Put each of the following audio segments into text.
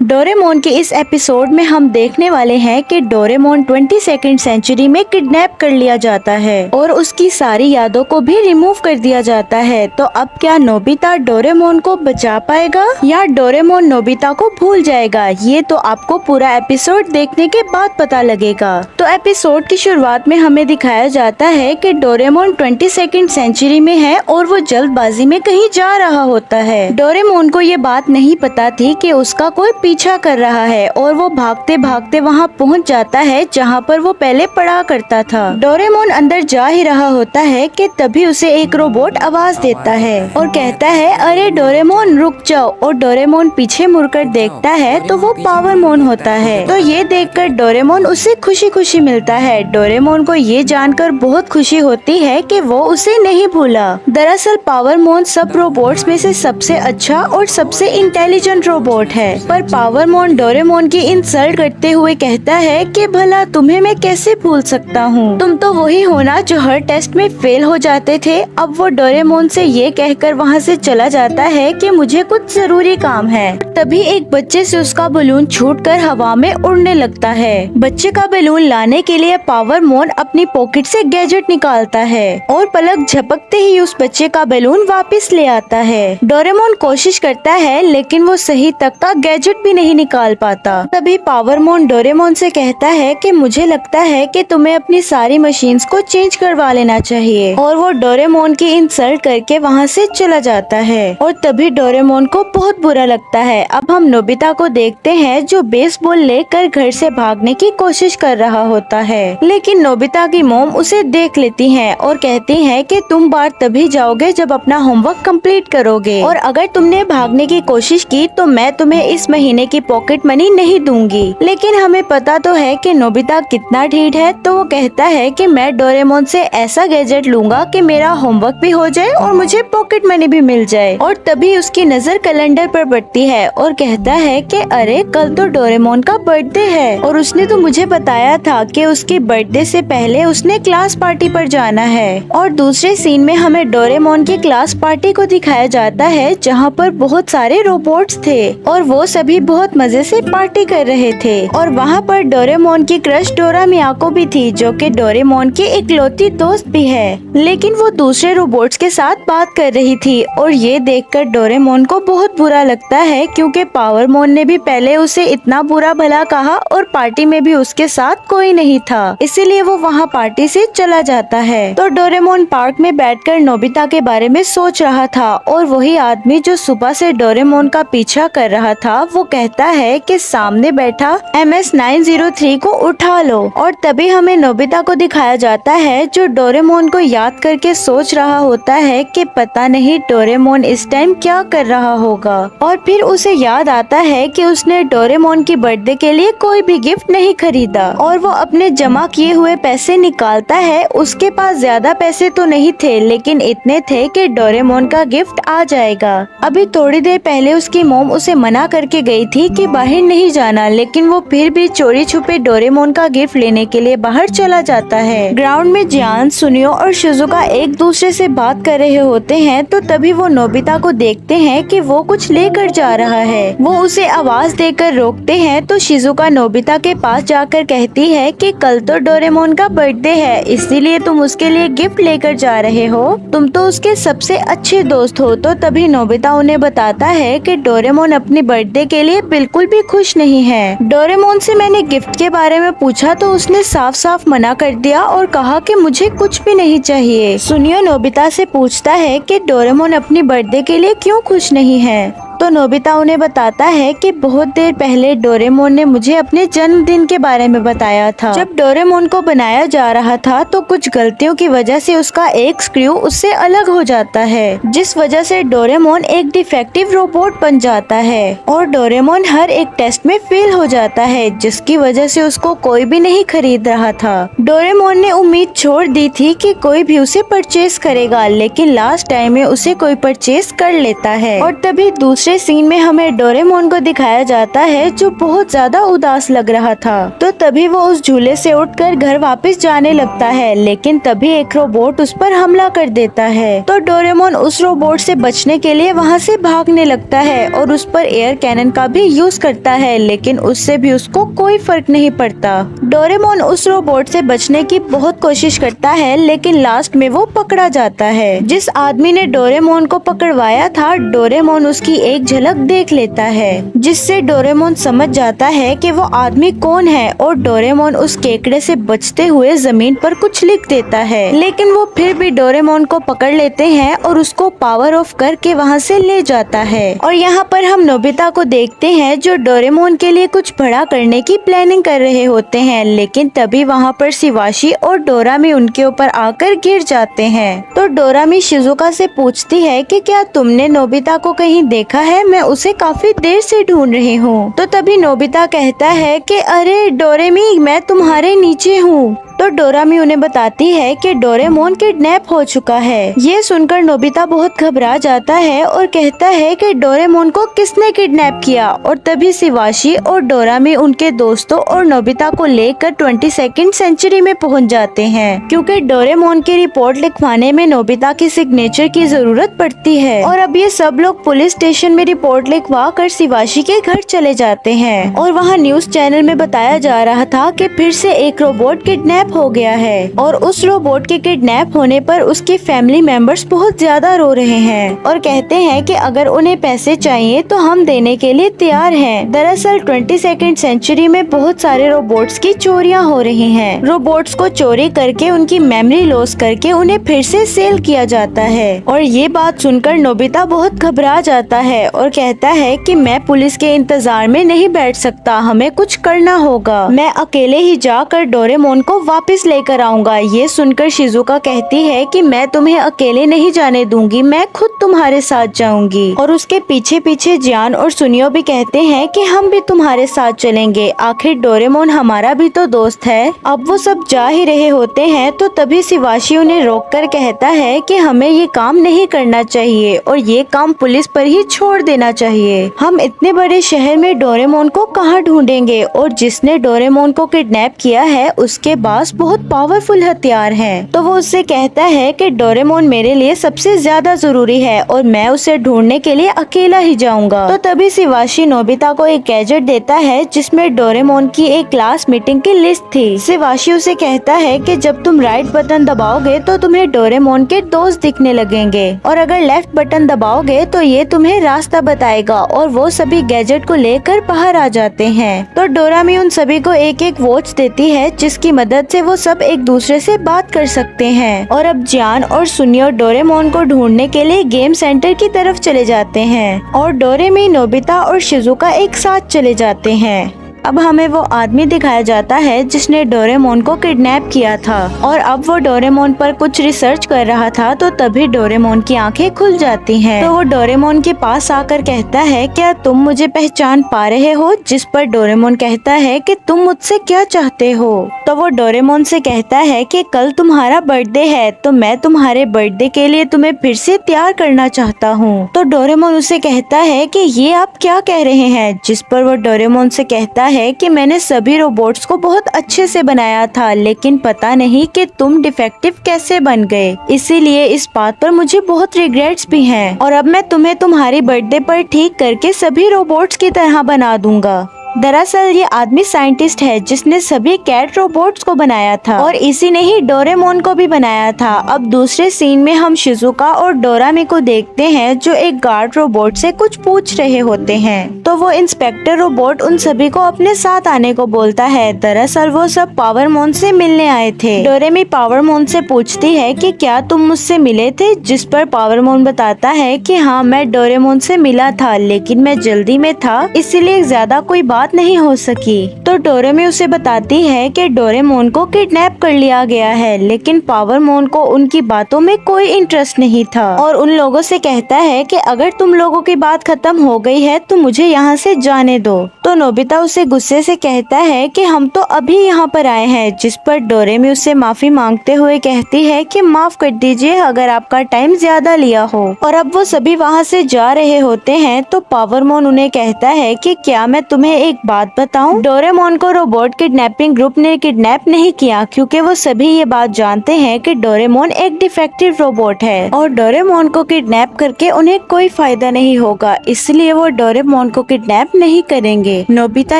Doraemon के इस episode में हम देखने वाले हैं कि डोरेमोन 22nd सेंचुरी में किडनैप कर लिया जाता है और उसकी सारी यादों को भी रिमूव कर दिया जाता है। तो अब क्या नोबिता डोरेमोन को बचा पाएगा या डोरेमोन नोबिता को भूल जाएगा? ये तो आपको पूरा एपिसोड देखने के बाद पता लगेगा। तो एपिसोड की शुरुआत में हमें दिखाया जाता है कि डोरेमोन 22nd सेंचुरी में है और वो जल्दबाजी में कहीं जा रहा होता है। डोरेमोन को ये बात नहीं पता थी कि उसका कोई पीछा कर रहा है और वो भागते भागते वहाँ पहुँच जाता है जहाँ पर वो पहले पढ़ा करता था। डोरेमोन अंदर जा ही रहा होता है कि तभी उसे एक रोबोट आवाज देता है और कहता है, अरे डोरेमोन रुक जाओ। और डोरेमोन पीछे मुड़कर देखता है तो वो पावरमोन होता है। तो ये देखकर डोरेमोन उसे खुशी खुशी मिलता है। डोरेमोन को ये जानकर बहुत खुशी होती है कि वो उसे नहीं भूला। दरअसल पावरमोन सब रोबोट्स में से सबसे अच्छा और सबसे इंटेलिजेंट रोबोट है। पर पावरमोन डोरेमोन की इंसल्ट करते हुए कहता है कि भला तुम्हें मैं कैसे भूल सकता हूँ, तुम तो वही हो ना जो हर टेस्ट में फेल हो जाते थे। अब वो डोरेमोन से ये कहकर वहाँ से चला जाता है कि मुझे कुछ जरूरी काम है। तभी एक बच्चे से उसका बलून छूटकर हवा में उड़ने लगता है। बच्चे का बलून लाने के लिए पावरमोन अपनी पॉकेट से गैजेट निकालता है और पलक झपकते ही उस बच्चे का बलून वापस ले आता है। डोरेमोन कोशिश करता है लेकिन वो सही तक का गैजेट भी नहीं निकाल पाता। तभी पावरमोन डोरेमोन से कहता है कि मुझे लगता है कि तुम्हें अपनी सारी मशीन्स को चेंज करवा लेना चाहिए। और वो डोरेमोन की इंसल्ट करके वहाँ से चला जाता है और तभी डोरेमोन को बहुत बुरा लगता है। अब हम नोबिता को देखते हैं जो बेसबॉल लेकर घर से भागने की कोशिश कर रहा होता है, लेकिन नोबिता की मॉम उसे देख लेती है और कहती है कि तुम बाहर तभी जाओगे जब अपना होमवर्क कंप्लीट करोगे और अगर तुमने भागने की कोशिश की तो मैं तुम्हें इस महीने की पॉकेट मनी नहीं दूंगी। लेकिन हमें पता तो है कि नोबिता कितना ढीठ है। तो वो कहता है कि मैं डोरेमोन से ऐसा गैजेट लूंगा कि मेरा होमवर्क भी हो जाए और मुझे पॉकेट मनी भी मिल जाए। और तभी उसकी नजर कैलेंडर पर पड़ती है और कहता है कि अरे कल तो डोरेमोन का बर्थडे है और उसने तो मुझे बताया था कि उसके बर्थडे से पहले उसने क्लास पार्टी पर जाना है। और दूसरे सीन में हमें डोरेमोन की क्लास पार्टी को दिखाया जाता है जहाँ पर बहुत सारे रोबोट्स थे और वो सभी बहुत मजे से पार्टी कर रहे थे। और वहाँ पर डोरेमोन की क्रश डोरा मियाको भी थी जो कि डोरेमोन की इकलौती दोस्त भी है, लेकिन वो दूसरे रोबोट्स के साथ बात कर रही थी। और ये देखकर डोरेमोन को बहुत बुरा लगता है क्योंकि पावरमोन ने भी पहले उसे इतना बुरा भला कहा और पार्टी में भी उसके साथ कोई नहीं था, इसीलिए वो वहाँ पार्टी से चला जाता है। तो डोरेमोन पार्क में बैठकर नोबिता के बारे में सोच रहा था और वही आदमी जो सुबह से डोरेमोन का पीछा कर रहा था वो कहता है कि सामने बैठा MS-903 को उठा लो। और तभी हमें नोबिता को दिखाया जाता है जो डोरेमोन को याद करके सोच रहा होता है कि पता नहीं डोरेमोन इस टाइम क्या कर रहा होगा। और फिर उसे याद आता है कि उसने डोरेमोन की बर्थडे के लिए कोई भी गिफ्ट नहीं खरीदा और वो अपने जमा किए हुए पैसे निकालता है। उसके पास ज्यादा पैसे तो नहीं थे लेकिन इतने थे कि डोरेमोन का गिफ्ट आ जाएगा। अभी थोड़ी देर पहले उसकी मॉम उसे मना करके गई थी कि बाहर नहीं जाना, लेकिन वो फिर भी चोरी छुपे डोरेमोन का गिफ्ट लेने के लिए बाहर चला जाता है। ग्राउंड में जियान, सुनियो और शिजुका एक दूसरे से बात कर रहे होते हैं तो तभी वो नोबिता को देखते हैं कि वो कुछ लेकर जा रहा है। वो उसे आवाज देकर रोकते हैं तो शिजुका नोबिता के पास जाकर कहती है कि कल तो डोरेमोन का बर्थडे है, इसीलिए तुम उसके लिए गिफ्ट लेकर जा रहे हो, तुम तो उसके सबसे अच्छे दोस्त हो। तो तभी नोबिता उन्हें बताता है कि डोरेमोन अपनी बर्थडे के लिए बिल्कुल भी खुश नहीं है। डोरेमोन से मैंने गिफ्ट के बारे में पूछा तो उसने साफ साफ मना कर दिया और कहा कि मुझे कुछ भी नहीं चाहिए। सुनियो नोबिता से पूछता है कि डोरेमोन अपनी बर्थडे के लिए क्यों खुश नहीं है। तो नोबिता उन्हें बताता है कि बहुत देर पहले डोरेमोन ने मुझे अपने जन्मदिन के बारे में बताया था। जब डोरेमोन को बनाया जा रहा था तो कुछ गलतियों की वजह से उसका एक स्क्रू उससे अलग हो जाता है, जिस वजह से डोरेमोन एक डिफेक्टिव रोबोट बन जाता है और डोरेमोन हर एक टेस्ट में फेल हो जाता है, जिसकी वजह से उसको कोई भी नहीं खरीद रहा था। डोरेमोन ने उम्मीद छोड़ दी थी कि कोई भी उसे परचेज करेगा, लेकिन लास्ट टाइम में उसे कोई परचेज कर लेता है। और तभी दूसरे दूसरे सीन में हमें डोरेमोन को दिखाया जाता है जो बहुत ज्यादा उदास लग रहा था। तो तभी वो उस झूले से उठकर घर वापस जाने लगता है, लेकिन तभी एक रोबोट उस पर हमला कर देता है। तो डोरेमोन उस रोबोट से बचने के लिए वहाँ से भागने लगता है और उस पर एयर कैनन का भी यूज करता है, लेकिन उससे भी उसको कोई फर्क नहीं पड़ता। डोरेमोन उस रोबोट से बचने की बहुत कोशिश करता है, लेकिन लास्ट में वो पकड़ा जाता है। जिस आदमी ने डोरेमोन को पकड़वाया था, डोरेमोन उसकी एक झलक देख लेता है, जिससे डोरेमोन समझ जाता है कि वो आदमी कौन है और डोरेमोन उस केकड़े से बचते हुए जमीन पर कुछ लिख देता है। लेकिन वो फिर भी डोरेमोन को पकड़ लेते हैं और उसको पावर ऑफ करके वहाँ से ले जाता है। और यहाँ पर हम नोबिता को देखते हैं जो डोरेमोन के लिए कुछ बड़ा करने की प्लानिंग कर रहे होते हैं, लेकिन तभी वहाँ पर शिवाशी और डोरामी उनके ऊपर आकर गिर जाते हैं। तो डोरामी शिजुका से पूछती है कि क्या तुमने नोबिता को कहीं देखा है? मैं उसे काफी देर से ढूंढ रही हूँ। तो तभी नोबिता कहता है कि अरे डोरेमी, मैं तुम्हारे नीचे हूँ। तो डोरामी उन्हें बताती है कि डोरेमोन किडनैप हो चुका है। ये सुनकर नोबिता बहुत घबरा जाता है और कहता है कि डोरेमोन को किसने किडनैप किया। और तभी शिवाशी और डोरामी उनके दोस्तों और नोबिता को लेकर 22वीं सेंचुरी में पहुंच जाते हैं, क्योंकि डोरेमोन की रिपोर्ट लिखवाने में नोबिता की सिग्नेचर की जरूरत पड़ती है। और अब ये सब लोग पुलिस स्टेशन में रिपोर्ट लिखवा कर शिवाशी के घर चले जाते हैं। और वहाँ न्यूज चैनल में बताया जा रहा था कि फिर से एक रोबोट किडनैप हो गया है और उस रोबोट के किडनैप होने पर उसके फैमिली मेंबर्स बहुत ज्यादा रो रहे हैं और कहते हैं कि अगर उन्हें पैसे चाहिए तो हम देने के लिए तैयार हैं। दरअसल 22वीं सेंचुरी में बहुत सारे रोबोट्स की चोरियां हो रही हैं। रोबोट्स को चोरी करके उनकी मेमोरी लॉस करके उन्हें फिर से सेल किया जाता है। और ये बात सुनकर नोबिता बहुत घबरा जाता है और कहता है कि मैं पुलिस के इंतजार में नहीं बैठ सकता, हमें कुछ करना होगा। मैं अकेले ही जाकर डोरेमोन को वापस लेकर आऊंगा। ये सुनकर शिजुका कहती है कि मैं तुम्हें अकेले नहीं जाने दूंगी, मैं खुद तुम्हारे साथ जाऊंगी। और उसके पीछे पीछे जियान और सुनियो भी कहते हैं कि हम भी तुम्हारे साथ चलेंगे, आखिर डोरेमोन हमारा भी तो दोस्त है। अब वो सब जा ही रहे होते हैं तो तभी शिवाशी उन्हें रोककर कहता है कि हमें ये काम नहीं करना चाहिए और ये काम पुलिस पर ही छोड़ देना चाहिए। हम इतने बड़े शहर में डोरेमोन को कहाँ ढूंढेंगे और जिसने डोरेमोन को किडनैप किया है उसके पास बहुत पावरफुल हथियार हैं। तो वो उससे कहता है कि डोरेमोन मेरे लिए सबसे ज्यादा जरूरी है और मैं उसे ढूंढने के लिए अकेला ही जाऊंगा। तो तभी शिवाशी नोबिता को एक गैजेट देता है जिसमें डोरेमोन की एक क्लास मीटिंग की लिस्ट थी। शिवाशी उसे कहता है कि जब तुम राइट बटन दबाओगे तो तुम्हें डोरेमोन के दोस्त दिखने लगेंगे और अगर लेफ्ट बटन दबाओगे तो ये तुम्हें रास्ता बताएगा। और वो सभी गैजेट को लेकर बाहर आ जाते हैं। तो डोरामी उन सभी को एक एक वॉच देती है जिसकी मदद से वो सब एक दूसरे से बात कर सकते हैं। और अब जियान और सुनियो डोरेमोन को ढूंढने के लिए गेम सेंटर की तरफ चले जाते हैं और डोरेमी, नोबिता और शिजुका एक साथ चले जाते हैं। अब हमें वो आदमी दिखाया जाता है जिसने डोरेमोन को किडनैप किया था और अब वो डोरेमोन पर कुछ रिसर्च कर रहा था। तो तभी डोरेमोन की आंखें खुल जाती हैं। तो वो डोरेमोन के पास आकर कहता है क्या तुम मुझे पहचान पा रहे हो? जिस पर डोरेमोन कहता है कि तुम मुझसे क्या चाहते हो? तो वो डोरेमोन से कहता है कि कल तुम्हारा बर्थडे है तो मैं तुम्हारे बर्थडे के लिए तुम्हें फिर से तैयार करना चाहता हूँ। तो डोरेमोन उसे कहता है कि ये आप क्या कह रहे हैं? जिस पर वो डोरेमोन से कहता है कि मैंने सभी रोबोट्स को बहुत अच्छे से बनाया था, लेकिन पता नहीं कि तुम डिफेक्टिव कैसे बन गए, इसीलिए इस बात पर मुझे बहुत रिग्रेट्स भी हैं। और अब मैं तुम्हें तुम्हारी बर्थडे पर ठीक करके सभी रोबोट्स की तरह बना दूंगा। दरअसल ये आदमी साइंटिस्ट है जिसने सभी कैट रोबोट्स को बनाया था और इसी ने ही डोरेमोन को भी बनाया था। अब दूसरे सीन में हम शिजुका और डोरामी को देखते हैं जो एक गार्ड रोबोट से कुछ पूछ रहे होते हैं। तो वो इंस्पेक्टर रोबोट उन सभी को अपने साथ आने को बोलता है। दरअसल वो सब पावरमोन से मिलने आए थे। डोरेमी पावरमोन से पूछती है कि क्या तुम मुझसे मिले थे? जिस पर पावरमोन बताता है कि हाँ, मैं डोरेमोन से मिला था, लेकिन मैं जल्दी में था, इसीलिए ज्यादा कोई बात बात नहीं हो सकी। तो डोरेमी उसे बताती है कि डोरेमोन को किडनैप कर लिया गया है, लेकिन पावरमोन को उनकी बातों में कोई इंटरेस्ट नहीं था और उन लोगों से कहता है कि अगर तुम लोगों की बात खत्म हो गई है तो मुझे यहाँ से जाने दो। तो नोबिता उसे गुस्से से कहता है कि हम तो अभी यहाँ पर आए हैं, जिस पर डोरेमी उससे माफी मांगते हुए कहती है कि माफ कर दीजिए अगर आपका टाइम ज्यादा लिया हो। और अब वो सभी वहाँ से जा रहे होते हैं तो पावरमोन उन्हें कहता है कि क्या मैं तुम्हें एक बात बताऊं? डोरेमोन को रोबोट किडनैपिंग ग्रुप ने किडनैप नहीं किया, क्योंकि वो सभी ये बात जानते हैं कि डोरेमोन एक डिफेक्टिव रोबोट है और डोरेमोन को किडनैप करके उन्हें कोई फायदा नहीं होगा, इसलिए वो डोरेमोन को किडनैप नहीं करेंगे। नोबिता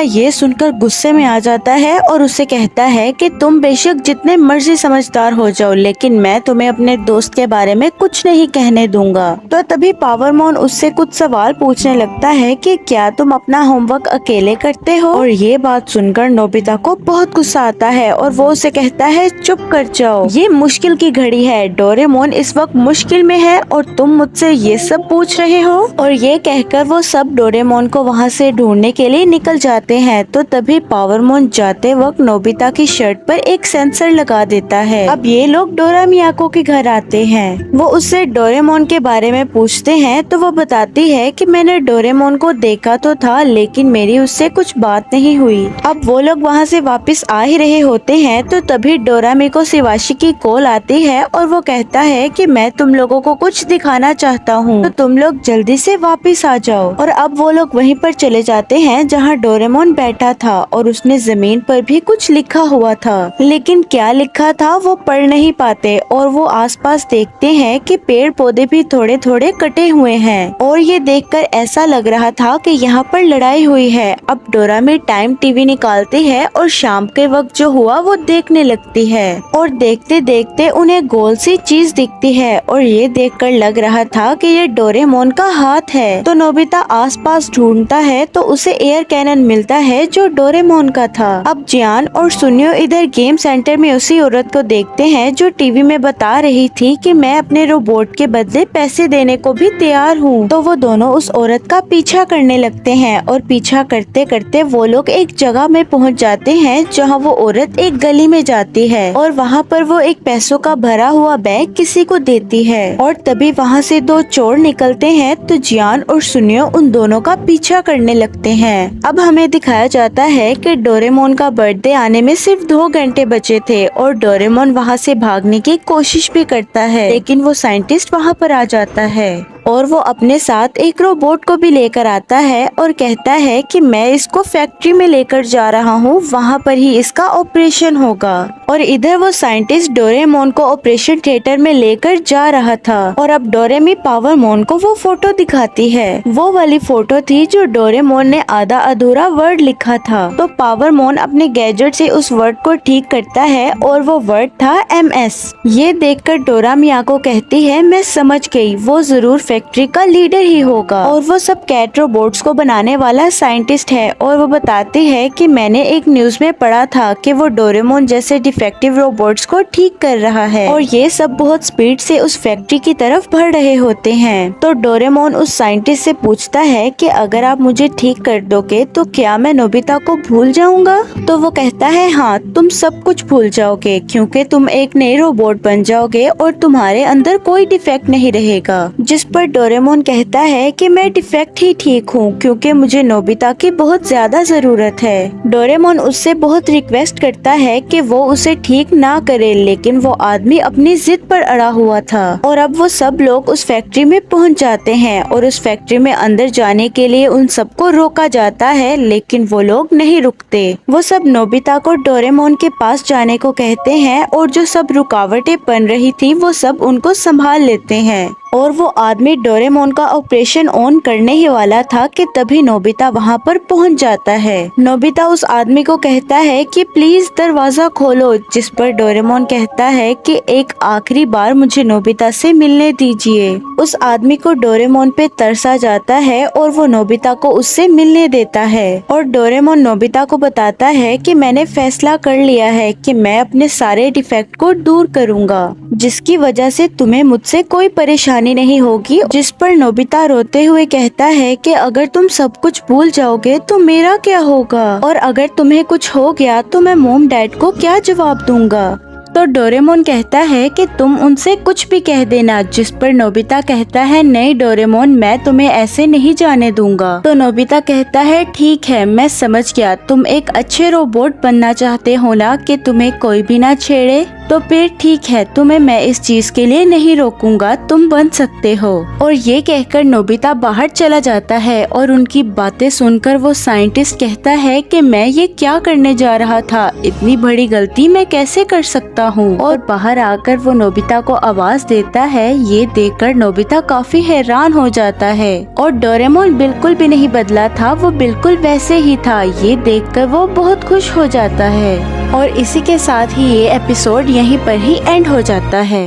ये सुनकर गुस्से में आ जाता है और उसे कहता है कि तुम बेशक जितने मर्जी समझदार हो जाओ, लेकिन मैं तुम्हें अपने दोस्त के बारे में कुछ नहीं कहने दूंगा। तो तभी पावरमोन उससे कुछ सवाल पूछने लगता है कि क्या तुम अपना होमवर्क अकेले करते हो? और ये बात सुनकर नोबिता को बहुत गुस्सा आता है और वो उसे कहता है चुप कर जाओ, ये मुश्किल की घड़ी है, डोरेमोन इस वक्त मुश्किल में है और तुम मुझसे ये सब पूछ रहे हो। और ये कहकर वो सब डोरेमोन को वहाँ से ढूंढने के लिए निकल जाते हैं। तो तभी पावरमोन जाते वक्त नोबिता की शर्ट पर एक सेंसर लगा देता है। अब ये लोग डोरा मियाको के घर आते हैं। वो उससे डोरेमोन के बारे में पूछते हैं तो वो बताती है कि मैंने डोरेमोन को देखा तो था, लेकिन मेरी उससे कुछ बात नहीं हुई। अब वो लोग वहाँ से वापस आ ही रहे होते हैं तो तभी डोरामी को शिवाशी की कॉल आती है और वो कहता है कि मैं तुम लोगों को कुछ दिखाना चाहता हूँ, तो तुम लोग जल्दी से वापस आ जाओ। और अब वो लोग वहीं पर चले जाते हैं जहाँ डोरेमोन बैठा था और उसने जमीन पर भी कुछ लिखा हुआ था, लेकिन क्या लिखा था वो पढ़ नहीं पाते और वो आसपास देखते हैं कि पेड़ पौधे भी थोड़े थोड़े कटे हुए हैं और ये देखकर ऐसा लग रहा था कि यहाँ पर लड़ाई हुई है। अब डोरामी टाइम टीवी निकालती है और शाम के वक्त जो हुआ वो देखने लगती है और देखते देखते उन्हें गोल सी चीज दिखती है और ये देखकर लग रहा था कि ये डोरेमोन का हाथ है। तो नोबिता आसपास ढूंढता है तो उसे एयर कैनन मिलता है जो डोरेमोन का था। अब जियान और सुनियो इधर गेम सेंटर में उसी औरत को देखते हैं जो टीवी में बता रही थी कि मैं अपने रोबोट के बदले पैसे देने को भी तैयार हूँ। तो वो दोनों उस औरत का पीछा करने लगते हैं और पीछा करते करते वो लोग एक जगह में पहुँच जाते हैं जहाँ वो औरत एक गली में जाती है और वहाँ पर वो एक पैसों का भरा हुआ बैग किसी को देती है और तभी वहाँ से दो चोर निकलते हैं तो जियान और सुनियो उन दोनों का पीछा करने लगते हैं। अब हमें दिखाया जाता है कि डोरेमोन का बर्थडे आने में सिर्फ 2 घंटे बचे थे और डोरेमोन वहाँ से भागने की कोशिश भी करता है, लेकिन वो साइंटिस्ट वहाँ पर आ जाता है और वो अपने साथ एक रोबोट को भी लेकर आता है और कहता है कि मैं इसको फैक्ट्री में लेकर जा रहा हूँ, वहाँ पर ही इसका ऑपरेशन होगा। और इधर वो साइंटिस्ट डोरेमोन को ऑपरेशन थिएटर में लेकर जा रहा था और अब डोरेमी पावरमोन को वो फोटो दिखाती है। वो वाली फोटो थी जो डोरेमोन ने आधा अधूरा वर्ड लिखा था। तो पावरमोन अपने गैजेट से उस वर्ड को ठीक करता है और वो वर्ड था MS। ये देखकर डोरा मियाको कहती है मैं समझ गई, वो जरूर फैक्ट्री का लीडर ही होगा और वो सब कैट रोबोट्स को बनाने वाला साइंटिस्ट है। और वो बताती है कि मैंने एक न्यूज में पढ़ा था कि वो डोरेमोन जैसे डिफेक्टिव रोबोट्स को ठीक कर रहा है और ये सब बहुत स्पीड से उस फैक्ट्री की तरफ बढ़ रहे होते हैं। तो डोरेमोन उस साइंटिस्ट से पूछता है कि अगर आप मुझे ठीक कर दोगे तो क्या मैं नोबिता को भूल जाऊंगा? तो वो कहता है हाँ, तुम सब कुछ भूल जाओगे क्योंकि तुम एक नए रोबोट बन जाओगे और तुम्हारे अंदर कोई डिफेक्ट नहीं रहेगा। जिस पर डोरेमोन कहता है कि मैं डिफेक्ट ही ठीक हूँ क्योंकि मुझे नोबिता की बहुत ज्यादा जरूरत है। डोरेमोन उससे बहुत रिक्वेस्ट करता है कि वो उसे ठीक ना करे, लेकिन वो आदमी अपनी जिद पर अड़ा हुआ था। और अब वो सब लोग उस फैक्ट्री में पहुंच जाते हैं और उस फैक्ट्री में अंदर जाने के लिए उन सबको रोका जाता है, लेकिन वो लोग नहीं रुकते। वो सब नोबिता को डोरेमोन के पास जाने को कहते हैं और जो सब रुकावटें बन रही थी वो सब उनको संभाल लेते हैं। और वो आदमी डोरेमोन का ऑपरेशन ऑन करने ही वाला था कि तभी नोबिता वहाँ पर पहुँच जाता है। नोबिता उस आदमी को कहता है कि प्लीज दरवाजा खोलो, जिस पर डोरेमोन कहता है कि एक आखिरी बार मुझे नोबिता से मिलने दीजिए। उस आदमी को डोरेमोन पे तरस आ जाता है और वो नोबिता को उससे मिलने देता है और डोरेमोन नोबिता को बताता है कि मैंने फैसला कर लिया है कि मैं अपने सारे डिफेक्ट को दूर करूँगा, जिसकी वजह से तुम्हें मुझसे कोई परेशानी परेशानी नहीं होगी। जिस पर नोबिता रोते हुए कहता है कि अगर तुम सब कुछ भूल जाओगे तो मेरा क्या होगा, और अगर तुम्हें कुछ हो गया तो मैं मॉम डैड को क्या जवाब दूंगा। तो डोरेमोन कहता है कि तुम उनसे कुछ भी कह देना। जिस पर नोबिता कहता है नहीं डोरेमोन, मैं तुम्हें ऐसे नहीं जाने दूंगा। तो नोबिता कहता है ठीक है, मैं समझ गया, तुम एक अच्छे रोबोट बनना चाहते हो ना, कि तुम्हें कोई भी ना छेड़े। तो फिर ठीक है, तुम्हें मैं इस चीज के लिए नहीं रोकूंगा, तुम बन सकते हो। और ये कहकर नोबिता बाहर चला जाता है और उनकी बातें सुनकर वो साइंटिस्ट कहता है कि मैं ये क्या करने जा रहा था, इतनी बड़ी गलती मैं कैसे कर सकता हूँ। और बाहर आकर वो नोबिता को आवाज देता है। ये देखकर नोबिता काफी हैरान हो जाता है और डोरेमोन बिल्कुल भी नहीं बदला था, वो बिल्कुल वैसे ही था। ये देखकर वो बहुत खुश हो जाता है और इसी के साथ ही ये एपिसोड यहीं पर ही एंड हो जाता है।